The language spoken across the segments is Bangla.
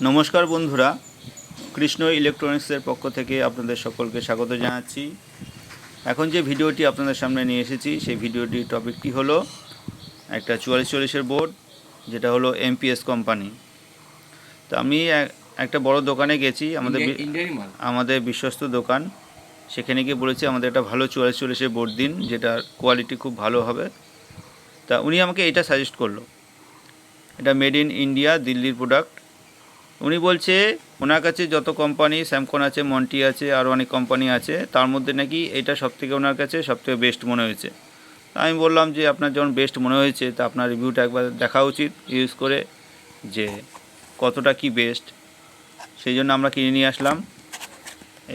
নমস্কার বন্ধুরা, কৃষ্ণ ইলেকট্রনিক্সের পক্ষ থেকে আপনাদের সকলকে স্বাগত জানাচ্ছি। এখন যে ভিডিওটি আপনাদের সামনে নিয়ে এসেছি সেই ভিডিওটির টপিকটি হলো একটা 4440-এর বোর্ড, যেটা হলো এমপিএস কোম্পানি। তো আমি একটা বড় দোকানে গেছি, আমাদের বিশ্বস্ত দোকান। সেখানে গিয়ে বলেছি আমাদের একটা ভালো 4440-এর বোর্ড দিন, যেটার কোয়ালিটি খুব ভালো হবে। তা উনি আমাকে এটা সাজেস্ট করলো, এটা মেড ইন ইন্ডিয়া, দিল্লির প্রোডাক্ট। উনি বলছে ওনার কাছে যত কোম্পানি, স্যামকন আছে, মন্টি আছে, আরও অনেক কোম্পানি আছে, তার মধ্যে নাকি এটা সবথেকে ওনার কাছে সবথেকে বেস্ট মনে হয়েছে। আমি বললাম যে আপনার যখন বেস্ট মনে হয়েছে তা আপনার রিভিউটা একবার দেখা উচিত ইউজ করে, যে কতটা কি বেস্ট। সেই জন্য আমরা কিনে নিয়ে আসলাম।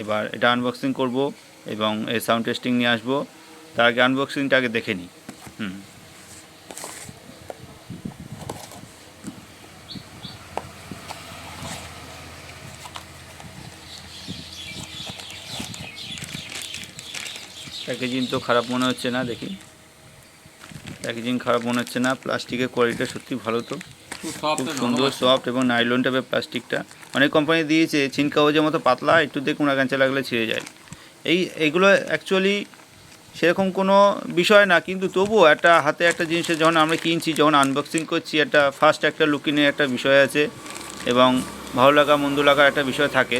এবার এটা আনবক্সিং করব এবং এই সাউন্ড টেস্টিং নিয়ে আসবো। তার আগে আনবক্সিংটা আগে দেখে নিই। প্যাকেজিং তো খারাপ মনে হচ্ছে না, দেখি। প্যাকেজিং খারাপ মনে হচ্ছে না, প্লাস্টিকের কোয়ালিটিটা সত্যি ভালো, তো খুব সুন্দর, সফট এবং নাইলন টাইপের প্লাস্টিকটা। অনেক কোম্পানি দিয়েছে চিন কাগজের মতো পাতলা, একটু দেখুন আগাঁচা লাগলে ছিঁড়ে যায়। এইগুলো অ্যাকচুয়ালি সেরকম কোনো বিষয় না, কিন্তু তবুও একটা হাতে একটা জিনিসের যখন আমরা কিনছি, যখন আনবক্সিং করছি, একটা ফার্স্ট একটা লুকিংয়ের একটা বিষয় আছে এবং ভালো লাগা মন্দ লাগার একটা বিষয় থাকে।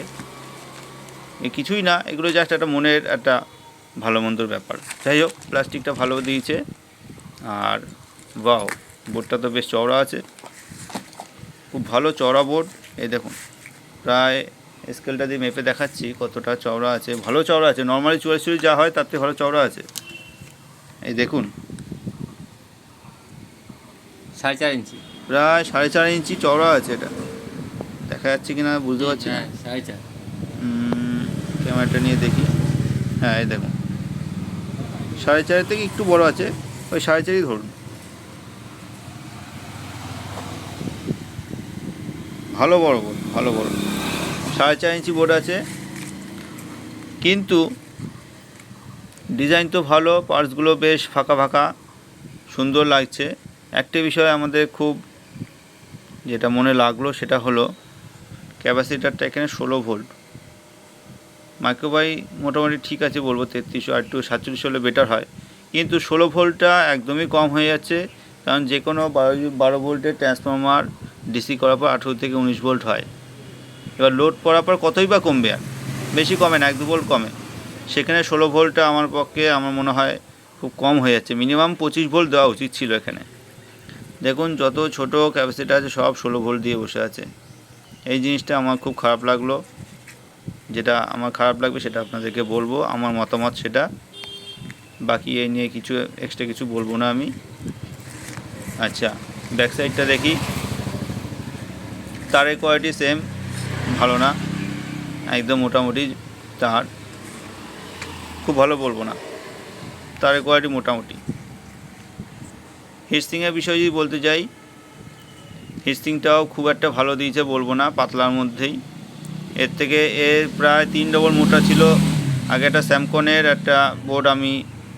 কিছুই না, এগুলো জাস্ট একটা মনের একটা ভালো মন্দর ব্যাপার। যাই হোক, প্লাস্টিকটা ভালো দিয়েছে। আর বাও, বোর্ডটা তো বেশ চওড়া আছে, খুব ভালো চওড়া বোর্ড। এই দেখুন, প্রায় স্কেলটা দিয়ে মেপে দেখাচ্ছি কতটা চওড়া আছে। ভালো চওড়া আছে, নর্মালি 44 যা হয় তার থেকে ভালো চওড়া আছে। এই দেখুন, 4.5 ইঞ্চি, প্রায় 4.5 ইঞ্চি চওড়া আছে। এটা দেখা যাচ্ছে কি না বুঝতে পারছি না। 4.5। ক্যামেরাটা নিয়ে দেখি। হ্যাঁ, এই দেখুন, 4.5 থেকে একটু বড় আছে, ওই 4.5 ধরুন। ভালো বড় বোর্ড, ভালো বড় 4.5 ইঞ্চি বোর্ড আছে। কিন্তু ডিজাইন তো ভালো, পার্টসগুলো বেশ ফাঁকা ফাঁকা, সুন্দর লাগছে। একটা বিষয় আমাদের খুব যেটা মনে লাগলো সেটা হলো ক্যাপাসিটারটা এখানে 16 ভোল্ট। মাইক্রোবাই মোটামুটি ঠিক আছে বলবো, 3300 আর একটু 47 হলে বেটার হয়, কিন্তু 16 ভোল্টটা একদমই কম হয়ে যাচ্ছে। কারণ যে কোনো 12 ভোল্টের ট্রান্সফরমার ডিসি করার পর 18 থেকে 19 ভোল্ট হয়। এবার লোড করার পর কতই বা কমবে, আর বেশি কমে না, 1-2 ভোল্ট কমে। সেখানে 16 ভোল্টটা আমার পক্ষে, আমার মনে হয় খুব কম হয়ে যাচ্ছে। মিনিমাম 25 ভোল্ট দেওয়া উচিত ছিল এখানে। দেখুন, যত ছোট ক্যাপাসিটার আছে সব 16 ভোল্ট দিয়ে বসে আছে। এই জিনিসটা আমার খুব খারাপ লাগলো। যেটা আমার খারাপ লাগবে সেটা আপনাদেরকে বলবো, আমার মতামত সেটা। বাকি এই নিয়ে কিছু এক্সট্রা কিছু বলবো না আমি। আচ্ছা, ব্যাক সাইডটা দেখি। তারের কোয়ালিটি সেম, ভালো না, একদম মোটামুটি তার, খুব ভালো বলবো না, তারের কোয়ালিটি মোটামুটি। হিটসিংয়ের বিষয়ে যদি বলতে যাই, হিটসিংটাও খুব একটা ভালো দিয়েছে বলবো না, পাতলার মধ্যেই। এর থেকে প্রায় 3 ডবল মোটা ছিল। আগে একটা স্যামকনের একটা বোর্ড আমি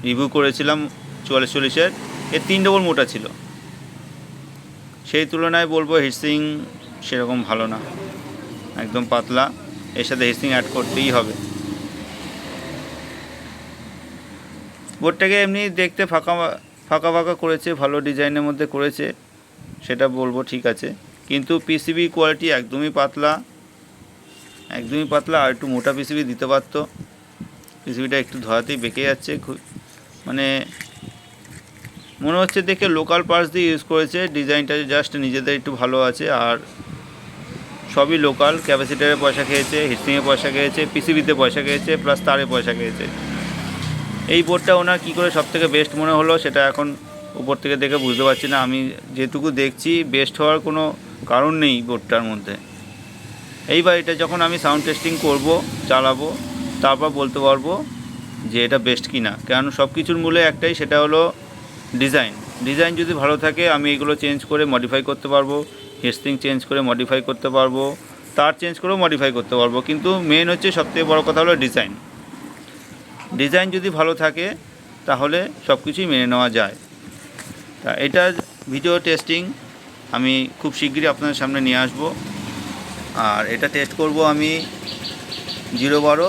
রিভিউ করেছিলাম 4440-এর, 3 ডবল মোটা ছিল। সেই তুলনায় বলবো হিটসিং সেরকম ভালো না, একদম পাতলা। এর সাথে হিটসিং অ্যাড করতেই হবে। বোর্ডটাকে এমনি দেখতে ফাঁকা ফাঁকা ফাঁকা করেছে, ভালো ডিজাইনের মধ্যে করেছে, সেটা বলবো ঠিক আছে। কিন্তু পিসিবি কোয়ালিটি একদমই পাতলা, একদমই পাতলা। আর একটু মোটা পিসিবি দিতে পারতো। পিসিবিটা একটু ধরাতেই বেঁকে যাচ্ছে, মানে মনে হচ্ছে দেখে লোকাল পার্টস দিয়ে ইউজ করেছে। ডিজাইনটা জাস্ট নিজেদের একটু ভালো আছে, আর সবই লোকাল। ক্যাপাসিটারে পয়সা খেয়েছে, হিটসিংয়ে পয়সা খেয়েছে, পিসিবিতে পয়সা খেয়েছে, প্লাস তারে পয়সা খেয়েছে। এই বোর্ডটা ওনার কী করে সবথেকে বেস্ট মনে হলো সেটা এখন উপর থেকে দেখে বুঝতে পারছি না। আমি যেটুকু দেখছি বেস্ট হওয়ার কোনো কারণ নেই বোর্ডটার মধ্যে। এইবার এটা যখন আমি সাউন্ড টেস্টিং করব, চালাবো, তারপর বলতে পারবো যে এটা বেস্ট কি না। কারণ সব কিছুর মূলে একটাই, সেটা হলো ডিজাইন। ডিজাইন যদি ভালো থাকে আমি এগুলো চেঞ্জ করে মডিফাই করতে পারবো, হিটসিং চেঞ্জ করে মডিফাই করতে পারবো, তার চেঞ্জ করেও মডিফাই করতে পারবো। কিন্তু মেন হচ্ছে সবথেকে বড় কথা হলো ডিজাইন। ডিজাইন যদি ভালো থাকে তাহলে সব কিছুই মেনে নেওয়া যায়। তা এটা ভিডিও টেস্টিং আমি খুব শিগগিরই আপনাদের সামনে নিয়ে আসবো। আর এটা টেস্ট করব আমি 012